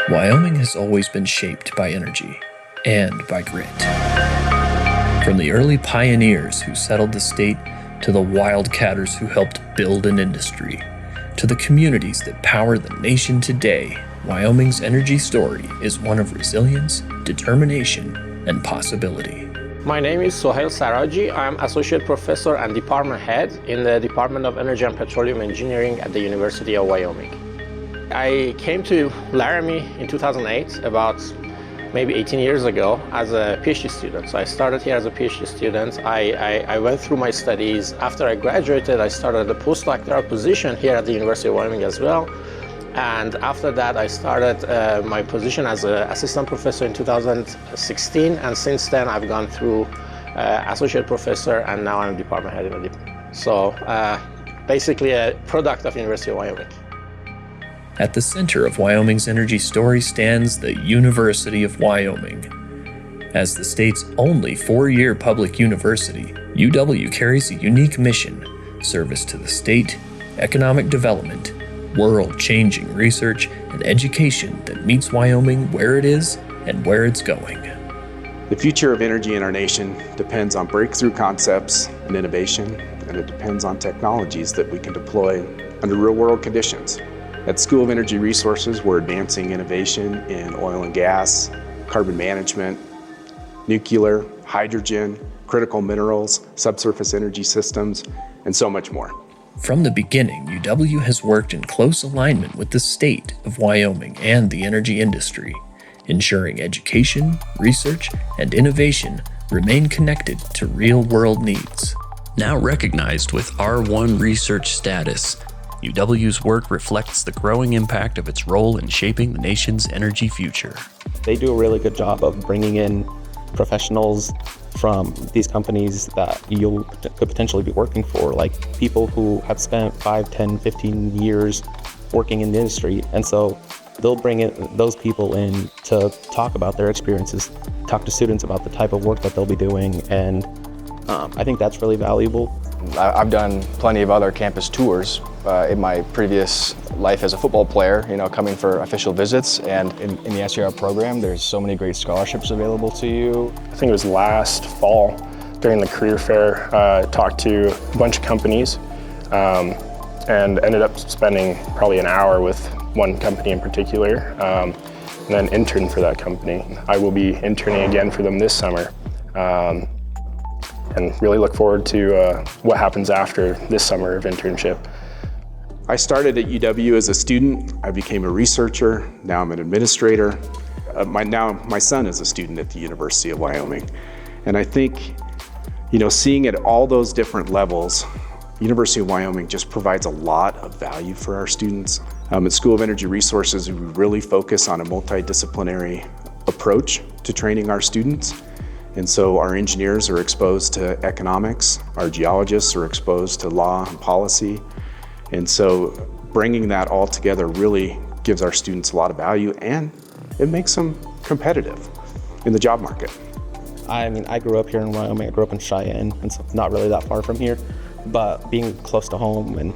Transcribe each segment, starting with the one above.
Wyoming has always been shaped by energy and by grit. From the early pioneers who settled the state to the wildcatters who helped build an industry, to the communities that power the nation today, Wyoming's energy story is one of resilience, determination, and possibility. My name is Sohail Saraji. I'm Associate Professor and Department Head in the Department of Energy and Petroleum Engineering at the University of Wyoming. I came to Laramie in 2008, about maybe 18 years ago, as a PhD student. So I started here as a PhD student. I went through my studies. After I graduated, I started a postdoctoral position here at the University of Wyoming as well. And after that, I started my position as an assistant professor in 2016. And since then, I've gone through associate professor, and now I'm department head in the department. So basically a product of University of Wyoming. At the center of Wyoming's energy story stands the University of Wyoming. As the state's only four-year public university, UW carries a unique mission: service to the state, economic development, world-changing research, and education that meets Wyoming where it is and where it's going. The future of energy in our nation depends on breakthrough concepts and innovation, and it depends on technologies that we can deploy under real-world conditions. At School of Energy Resources, we're advancing innovation in oil and gas, carbon management, nuclear, hydrogen, critical minerals, subsurface energy systems, and so much more. From the beginning, UW has worked in close alignment with the state of Wyoming and the energy industry, ensuring education, research, and innovation remain connected to real-world needs. Now recognized with R1 research status, UW's work reflects the growing impact of its role in shaping the nation's energy future. They do a really good job of bringing in professionals from these companies that you could potentially be working for, like people who have spent 5, 10, 15 years working in the industry. And so they'll bring in those people in to talk about their experiences, talk to students about the type of work that they'll be doing. And I think that's really valuable. I've done plenty of other campus tours in my previous life as a football player, coming for official visits. And in the SER program, there's so many great scholarships available to you. I think it was last fall during the career fair, talked to a bunch of companies and ended up spending probably an hour with one company in particular, and then interned for that company. I will be interning again for them this summer. And really look forward to what happens after this summer of internship. I started at UW as a student. I became a researcher. Now I'm an administrator. My son is a student at the University of Wyoming. And I think, seeing at all those different levels, University of Wyoming just provides a lot of value for our students. At School of Energy Resources, we really focus on a multidisciplinary approach to training our students. And so our engineers are exposed to economics, our geologists are exposed to law and policy. And so bringing that all together really gives our students a lot of value, and it makes them competitive in the job market. I mean, I grew up here in Wyoming. I grew up in Cheyenne, and so not really that far from here. But being close to home and,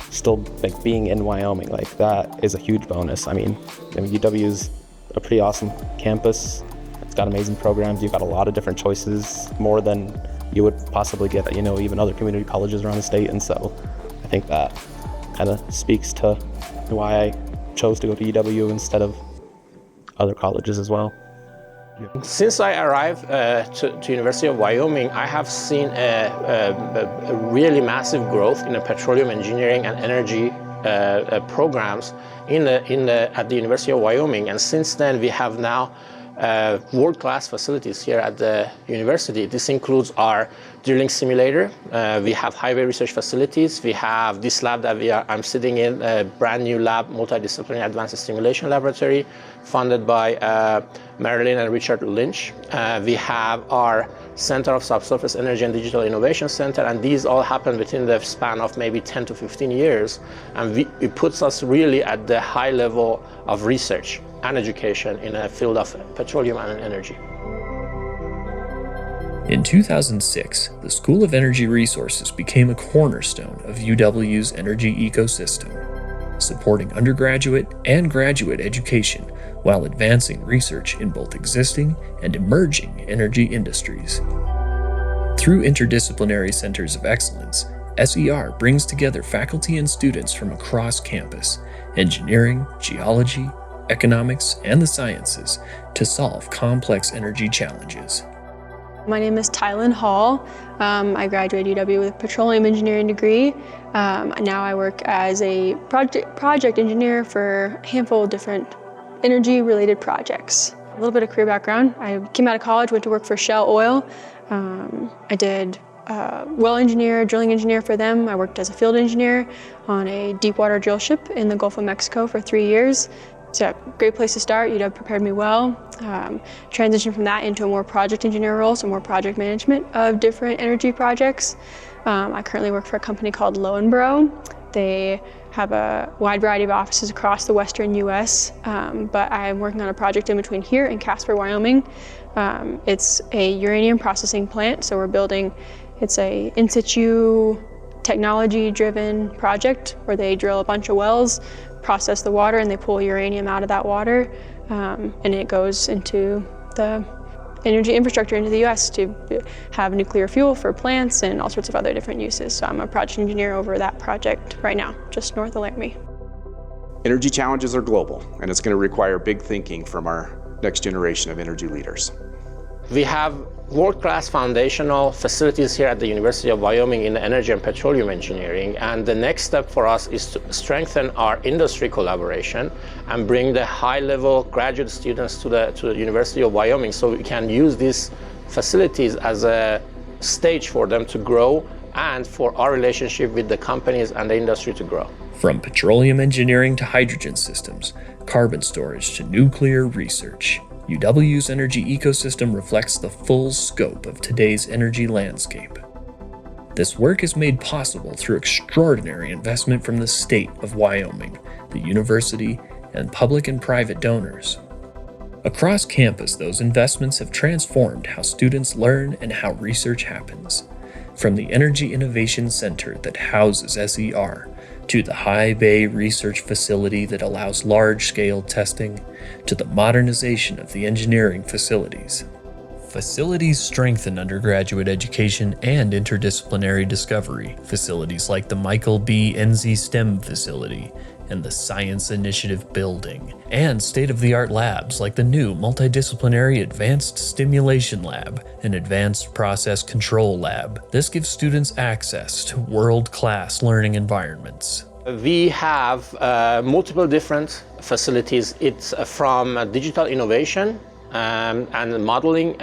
still being in Wyoming, that is a huge bonus. I mean, UW is a pretty awesome campus. It's got amazing programs. You've got a lot of different choices, more than you would possibly get at, even other community colleges around the state. And so I think that kind of speaks to why I chose to go to UW instead of other colleges as well. Since I arrived to University of Wyoming, I have seen a really massive growth in the petroleum engineering and energy programs at the University of Wyoming. And since then, we have now world-class facilities here at the university. This includes our drilling simulator. We have highway research facilities. We have this lab that I'm sitting in, a brand new lab, multidisciplinary advanced stimulation laboratory, funded by Marilyn and Richard Lynch. We have our Center of Subsurface Energy and Digital Innovation Center, and these all happen within the span of maybe 10 to 15 years. And it puts us really at the high level of research and education in a field of petroleum and energy. In 2006, the School of Energy Resources became a cornerstone of UW's energy ecosystem, supporting undergraduate and graduate education while advancing research in both existing and emerging energy industries. Through interdisciplinary centers of excellence, SER brings together faculty and students from across campus, engineering, geology, economics, and the sciences to solve complex energy challenges. My name is Tylen Hall. I graduated UW with a petroleum engineering degree. Now I work as a project engineer for a handful of different energy-related projects. A little bit of career background. I came out of college, went to work for Shell Oil. I did well engineer, drilling engineer for them. I worked as a field engineer on a deep water drill ship in the Gulf of Mexico for 3 years. So great place to start. UW prepared me well. Transitioned from that into a more project engineer role, so more project management of different energy projects. I currently work for a company called Lowenbro. They have a wide variety of offices across the western US, but I'm working on a project in between here and Casper, Wyoming. It's a uranium processing plant, so we're building, it's a in situ technology-driven project where they drill a bunch of wells, process the water, and they pull uranium out of that water, and it goes into the energy infrastructure into the US to have nuclear fuel for plants and all sorts of other different uses. So I'm a project engineer over that project right now, just north of Laramie. Energy challenges are global, and it's going to require big thinking from our next generation of energy leaders. We have world-class foundational facilities here at the University of Wyoming in energy and petroleum engineering, and the next step for us is to strengthen our industry collaboration and bring the high-level graduate students to the University of Wyoming so we can use these facilities as a stage for them to grow and for our relationship with the companies and the industry to grow. From petroleum engineering to hydrogen systems, carbon storage to nuclear research, UW's energy ecosystem reflects the full scope of today's energy landscape. This work is made possible through extraordinary investment from the state of Wyoming, the university, and public and private donors. Across campus, those investments have transformed how students learn and how research happens. From the Energy Innovation Center that houses SER, to the High Bay Research Facility that allows large-scale testing, to the modernization of the engineering facilities. Facilities strengthen undergraduate education and interdisciplinary discovery. Facilities like the Michael B. Enzi STEM Facility and the Science Initiative Building, and state-of-the-art labs like the new Multidisciplinary Advanced Stimulation Lab and Advanced Process Control Lab. This gives students access to world-class learning environments. We have multiple different facilities. It's from digital innovation and modeling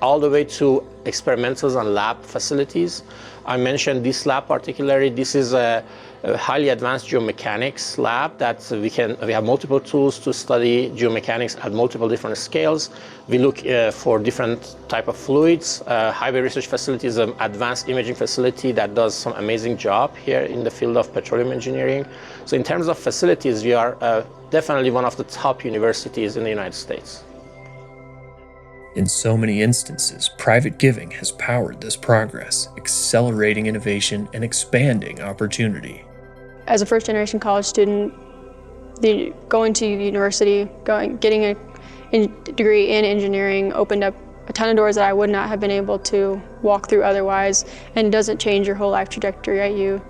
all the way to experimentals and lab facilities. I mentioned this lab particularly. This is a highly advanced geomechanics lab that we have multiple tools to study geomechanics at multiple different scales. We look for different type of fluids. High Bay Research Facility is an advanced imaging facility that does some amazing job here in the field of petroleum engineering. So in terms of facilities, we are definitely one of the top universities in the United States. In so many instances, private giving has powered this progress, accelerating innovation and expanding opportunity. As a first-generation college student, going to university, getting a degree in engineering opened up a ton of doors that I would not have been able to walk through otherwise, and it doesn't change your whole life trajectory, right?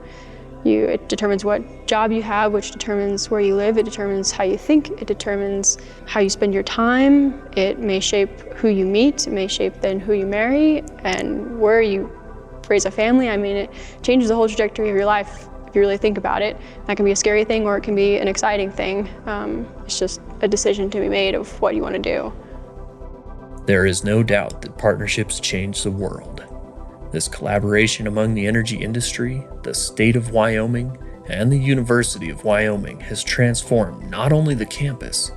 It determines what job you have, which determines where you live. It determines how you think. It determines how you spend your time. It may shape who you meet. It may shape then who you marry and where you raise a family. I mean, it changes the whole trajectory of your life if you really think about it. That can be a scary thing or it can be an exciting thing. It's just a decision to be made of what you want to do. There is no doubt that partnerships change the world. This collaboration among the energy industry, the state of Wyoming, and the University of Wyoming has transformed not only the campus,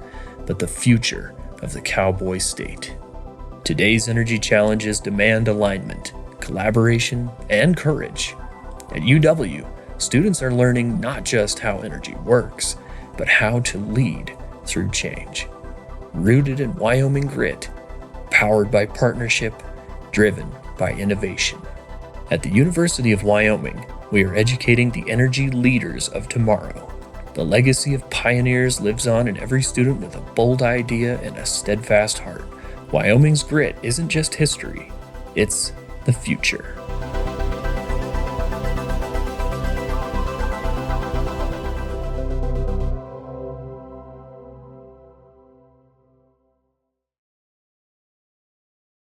but the future of the Cowboy State. Today's energy challenges demand alignment, collaboration, and courage. At UW, students are learning not just how energy works, but how to lead through change. Rooted in Wyoming grit, powered by partnership, driven by innovation. At the University of Wyoming, we are educating the energy leaders of tomorrow. The legacy of pioneers lives on in every student with a bold idea and a steadfast heart. Wyoming's grit isn't just history, it's the future.